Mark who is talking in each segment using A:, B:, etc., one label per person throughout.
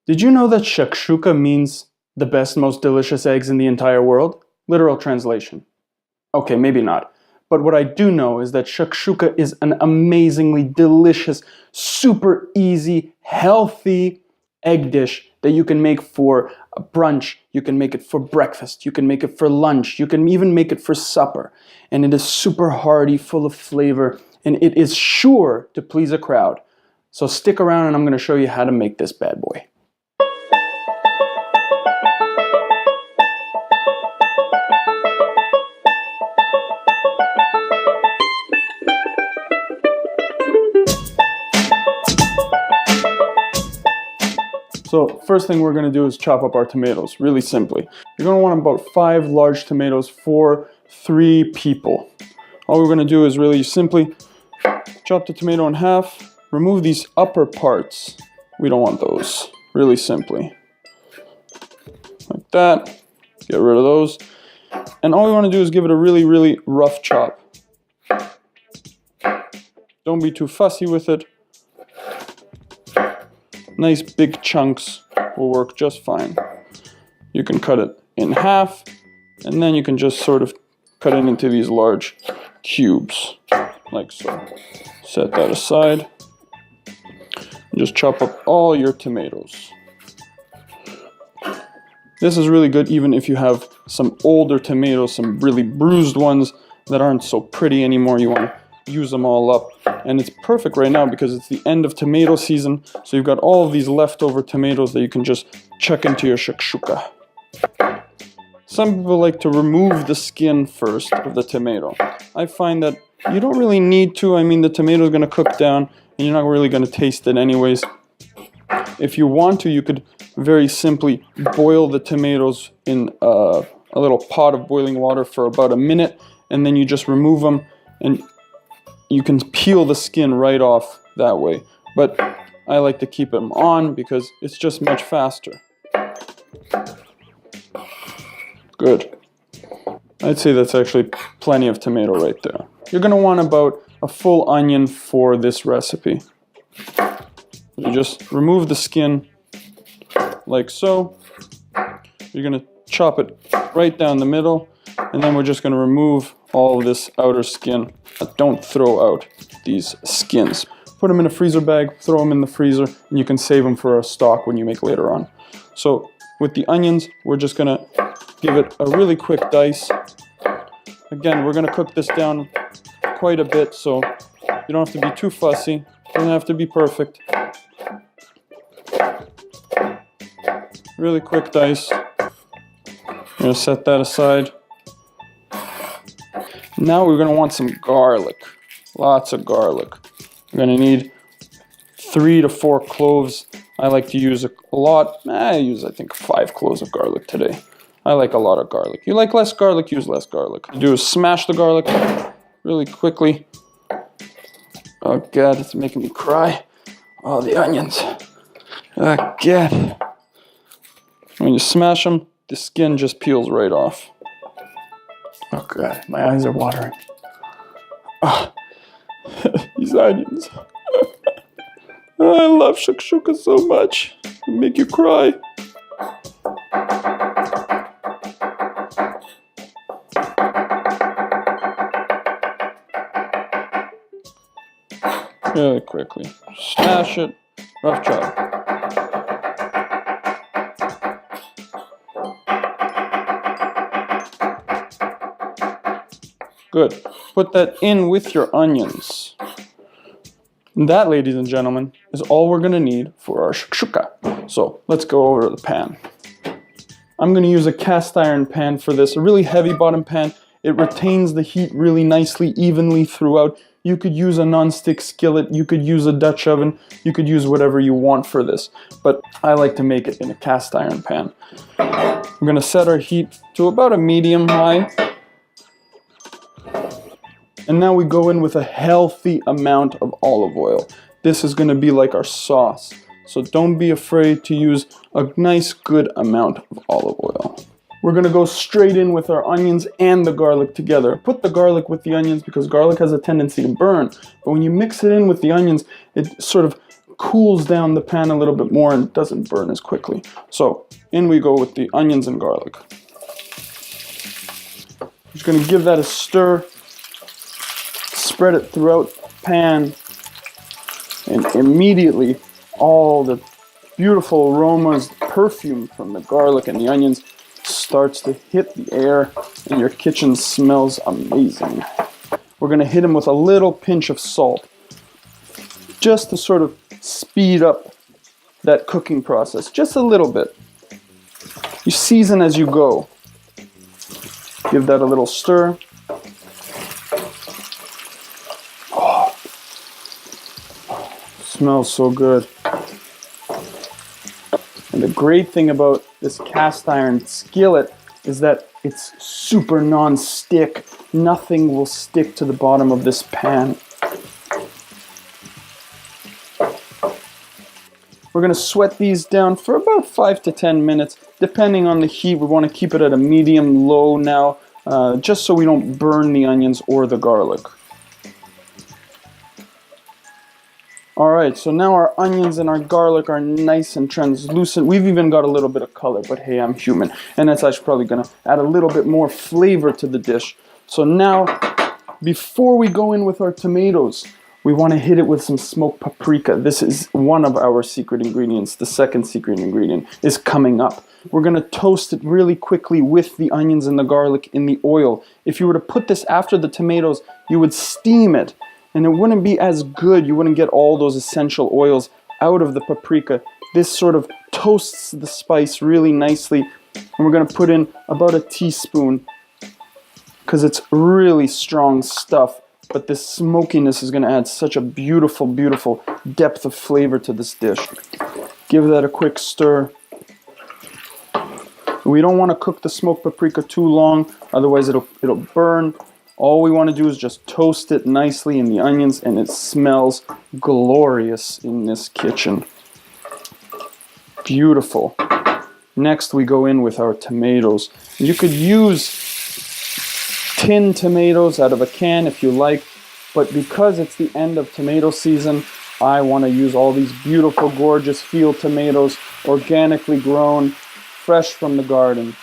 A: Did you know that Shakshuka means the best, most delicious eggs in the entire world? Literal translation. Okay, maybe not. But what I do know is that Shakshuka is an amazingly delicious, super easy, healthy egg dish that you can make for a brunch, you can make it for breakfast, you can make it for lunch, you can even make it for supper. And it is super hearty, full of flavor, and it is sure to please a crowd. So stick around and I'm going to show you how to make this bad boy. So first thing we're going to do is chop up our tomatoes, really simply. You're going to want about 5 large tomatoes for 3 people. All we're going to do is really simply chop the tomato in half, remove these upper parts. We don't want those, really simply. Like that, get rid of those. And all we want to do is give it a really, really rough chop. Don't be too fussy with it. Nice big chunks will work just fine. You can cut it in half, and then you can just sort of cut it into these large cubes, like so. Set that aside. And just chop up all your tomatoes. This is really good even if you have some older tomatoes, some really bruised ones that aren't so pretty anymore. You want to use them all up. And it's perfect right now because it's the end of tomato season, so you've got all of these leftover tomatoes that you can just chuck into your shakshuka. Some people like to remove the skin first of the tomato. I find that you don't really need to. I mean, the tomato is going to cook down and you're not really going to taste it anyways. If you want to, you could very simply boil the tomatoes in a little pot of boiling water for about a minute, and then you just remove them and you can peel the skin right off that way. But I like to keep them on because it's just much faster. Good. I'd say that's actually plenty of tomato right there. You're going to want about a full onion for this recipe. You just remove the skin like so. You're going to chop it right down the middle, and then we're just going to remove all of this outer skin. Don't throw out these skins. Put them in a freezer bag, throw them in the freezer, and you can save them for a stock when you make later on. So with the onions, we're just going to give it a really quick dice. Again, we're going to cook this down quite a bit, so you don't have to be too fussy. It doesn't have to be perfect. Really quick dice. I'm going to set that aside. Now we're going to want some garlic. Lots of garlic. We're going to need 3 to 4 cloves. I like to use a lot. I use, I think, 5 cloves of garlic today. I like a lot of garlic. You like less garlic, use less garlic. What you do is smash the garlic really quickly. Oh God, it's making me cry. Oh, the onions. Oh God. When you smash them, the skin just peels right off. Oh God, my eyes are watering. Oh, these onions. Oh, I love shakshuka so much. It'll make you cry. Really quickly. Smash it. Rough chop. Good. Put that in with your onions. And that, ladies and gentlemen, is all we're going to need for our shakshuka. So let's go over to the pan. I'm going to use a cast iron pan for this, a really heavy bottom pan. It retains the heat really nicely, evenly throughout. You could use a non-stick skillet, you could use a Dutch oven, you could use whatever you want for this. But I like to make it in a cast iron pan. We're going to set our heat to about a medium high. And now we go in with a healthy amount of olive oil. This is going to be like our sauce. So don't be afraid to use a nice good amount of olive oil. We're going to go straight in with our onions and the garlic together. Put the garlic with the onions because garlic has a tendency to burn. But when you mix it in with the onions, it sort of cools down the pan a little bit more and doesn't burn as quickly. So in we go with the onions and garlic. Just going to give that a stir, spread it throughout the pan, and immediately all the beautiful aromas, perfume from the garlic and the onions starts to hit the air, and your kitchen smells amazing. We're going to hit them with a little pinch of salt, just to sort of speed up that cooking process, just a little bit. You season as you go. Give that a little stir. Oh, smells so good. And the great thing about this cast iron skillet is that it's super non-stick. Nothing will stick to the bottom of this pan. We're going to sweat these down for about 5 to 10 minutes, depending on the heat. We want to keep it at a medium-low now, just so we don't burn the onions or the garlic. Alright, so now our onions and our garlic are nice and translucent. We've even got a little bit of color, but hey, I'm human. And that's actually probably going to add a little bit more flavor to the dish. So now, before we go in with our tomatoes, we want to hit it with some smoked paprika. This is one of our secret ingredients. The second secret ingredient is coming up. We're going to toast it really quickly with the onions and the garlic in the oil. If you were to put this after the tomatoes, you would steam it, and it wouldn't be as good. You wouldn't get all those essential oils out of the paprika. This sort of toasts the spice really nicely, and we're going to put in about a teaspoon, because it's really strong stuff. But this smokiness is going to add such a beautiful, beautiful depth of flavor to this dish. Give that a quick stir. We don't want to cook the smoked paprika too long, otherwise it'll burn. All we want to do is just toast it nicely in the onions, and it smells glorious in this kitchen. Beautiful. Next we go in with our tomatoes. You could use tin tomatoes out of a can if you like, but because it's the end of tomato season, I want to use all these beautiful, gorgeous field tomatoes, organically grown, fresh from the garden.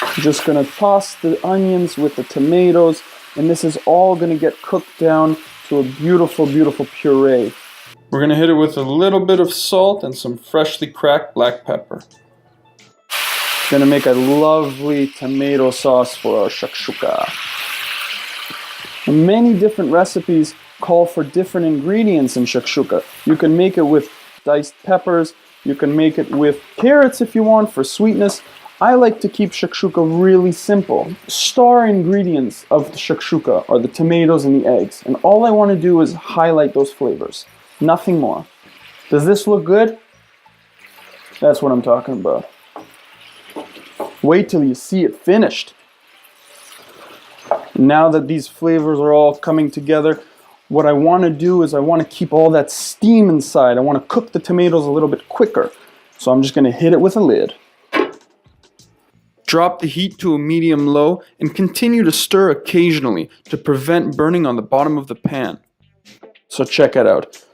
A: I'm just going to toss the onions with the tomatoes, and this is all going to get cooked down to a beautiful, beautiful puree. We're going to hit it with a little bit of salt and some freshly cracked black pepper. Going to make a lovely tomato sauce for our shakshuka. And many different recipes call for different ingredients in shakshuka. You can make it with diced peppers. You can make it with carrots if you want for sweetness. I like to keep shakshuka really simple. Star ingredients of the shakshuka are the tomatoes and the eggs. And all I want to do is highlight those flavors. Nothing more. Does this look good? That's what I'm talking about. Wait till you see it finished. Now that these flavors are all coming together, what I want to do is I want to keep all that steam inside. I want to cook the tomatoes a little bit quicker. So I'm just going to hit it with a lid. Drop the heat to a medium-low and continue to stir occasionally to prevent burning on the bottom of the pan. So check it out.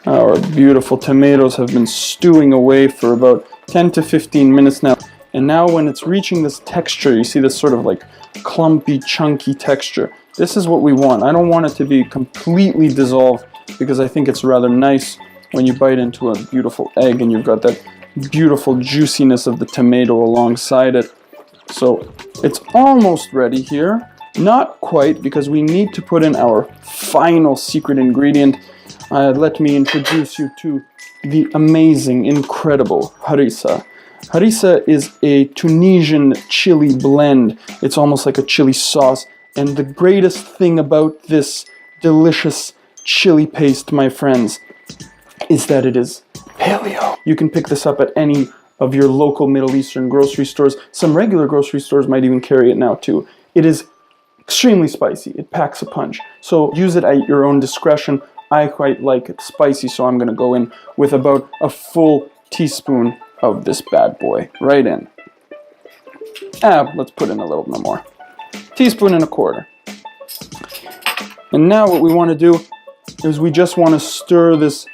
A: Our beautiful tomatoes have been stewing away for about 10 to 15 minutes now. And now when it's reaching this texture, you see this sort of like clumpy, chunky texture. This is what we want. I don't want it to be completely dissolved, because I think it's rather nice when you bite into a beautiful egg and you've got that beautiful juiciness of the tomato alongside it. So it's almost ready here. Not quite, because we need to put in our final secret ingredient. Let me introduce you to the amazing, incredible harissa. Harissa is a Tunisian chili blend. It's almost like a chili sauce. And the greatest thing about this delicious chili paste, my friends, is that it is paleo. You can pick this up at any of your local Middle Eastern grocery stores. Some regular grocery stores might even carry it now too. It is extremely spicy. It packs a punch. So use it at your own discretion. I quite like it spicy, so I'm going to go in with about a full teaspoon of this bad boy right in. Let's put in a little bit more. Teaspoon and a quarter. And now what we want to do is we just want to stir this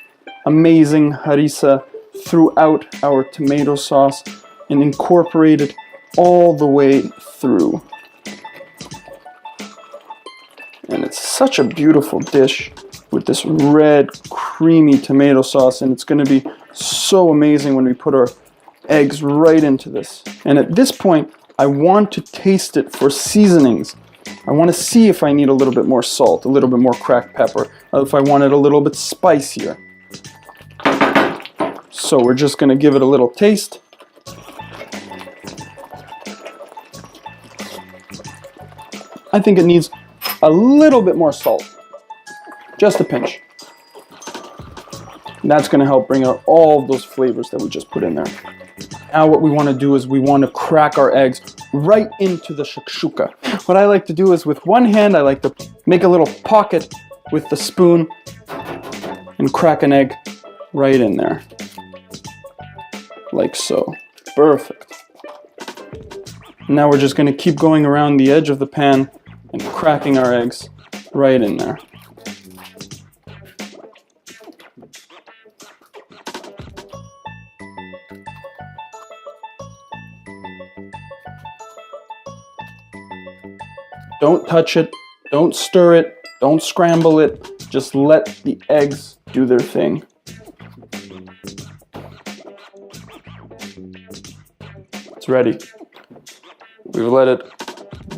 A: amazing harissa throughout our tomato sauce and incorporate it all the way through. And it's such a beautiful dish with this red, creamy tomato sauce, and it's going to be so amazing when we put our eggs right into this. And at this point, I want to taste it for seasonings. I want to see if I need a little bit more salt, a little bit more cracked pepper, or if I want it a little bit spicier. So we're just going to give it a little taste. I think it needs a little bit more salt, just a pinch. And that's going to help bring out all of those flavors that we just put in there. Now what we want to do is we want to crack our eggs right into the shakshuka. What I like to do is with one hand, I like to make a little pocket with the spoon and crack an egg right in there. Like so. Perfect. Now we're just going to keep going around the edge of the pan and cracking our eggs right in there. Don't touch it, don't stir it, don't scramble it, just let the eggs do their thing. It's ready. We've let it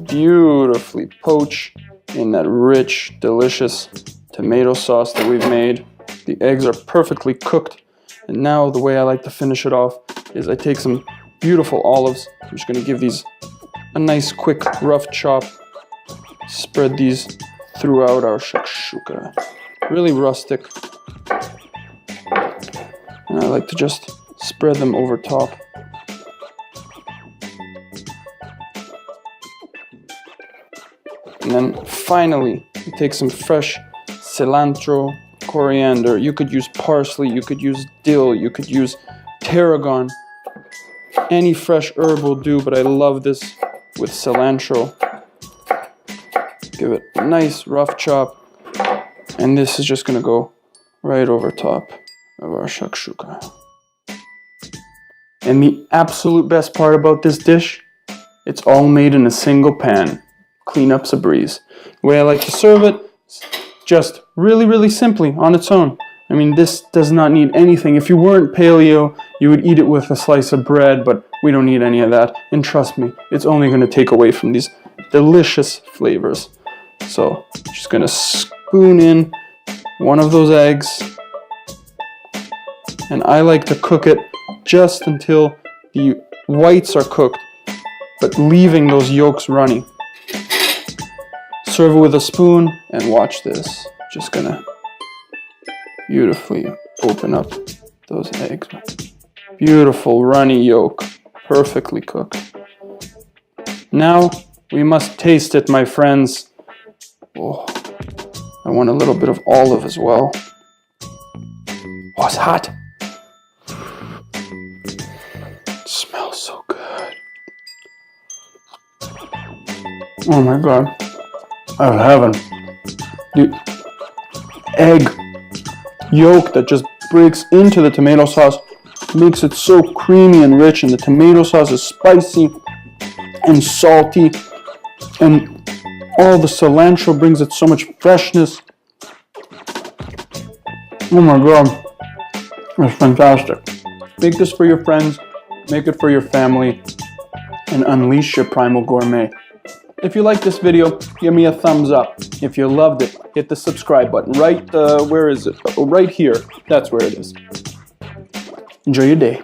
A: beautifully poach in that rich, delicious tomato sauce that we've made. The eggs are perfectly cooked. And now the way I like to finish it off is I take some beautiful olives. I'm just going to give these a nice quick rough chop. Spread these throughout our shakshuka. Really rustic. And I like to just spread them over top. And then finally, you take some fresh cilantro, coriander. You could use parsley, you could use dill, you could use tarragon. Any fresh herb will do, but I love this with cilantro. Give it a nice rough chop. And this is just going to go right over top of our shakshuka. And the absolute best part about this dish, it's all made in a single pan. Cleanup's a breeze. The way I like to serve it, just really, really simply on its own. I mean, this does not need anything. If you weren't paleo, you would eat it with a slice of bread, but we don't need any of that. And trust me, it's only going to take away from these delicious flavors. So, just going to spoon in one of those eggs. And I like to cook it just until the whites are cooked, but leaving those yolks runny. Serve it with a spoon and watch this. Just going to beautifully open up those eggs. Beautiful runny yolk, perfectly cooked. Now we must taste it, my friends. Oh, I want a little bit of olive as well. Oh, it's hot. It smells so good. Oh my God. Out of heaven. The egg yolk that just breaks into the tomato sauce makes it so creamy and rich, and the tomato sauce is spicy and salty, and all the cilantro brings it so much freshness. Oh my God, it's fantastic. Make this for your friends, make it for your family, and unleash your primal gourmet. If you like this video, give me a thumbs up. If you loved it, hit the subscribe button. Where is it? Oh, right here. That's where it is. Enjoy your day.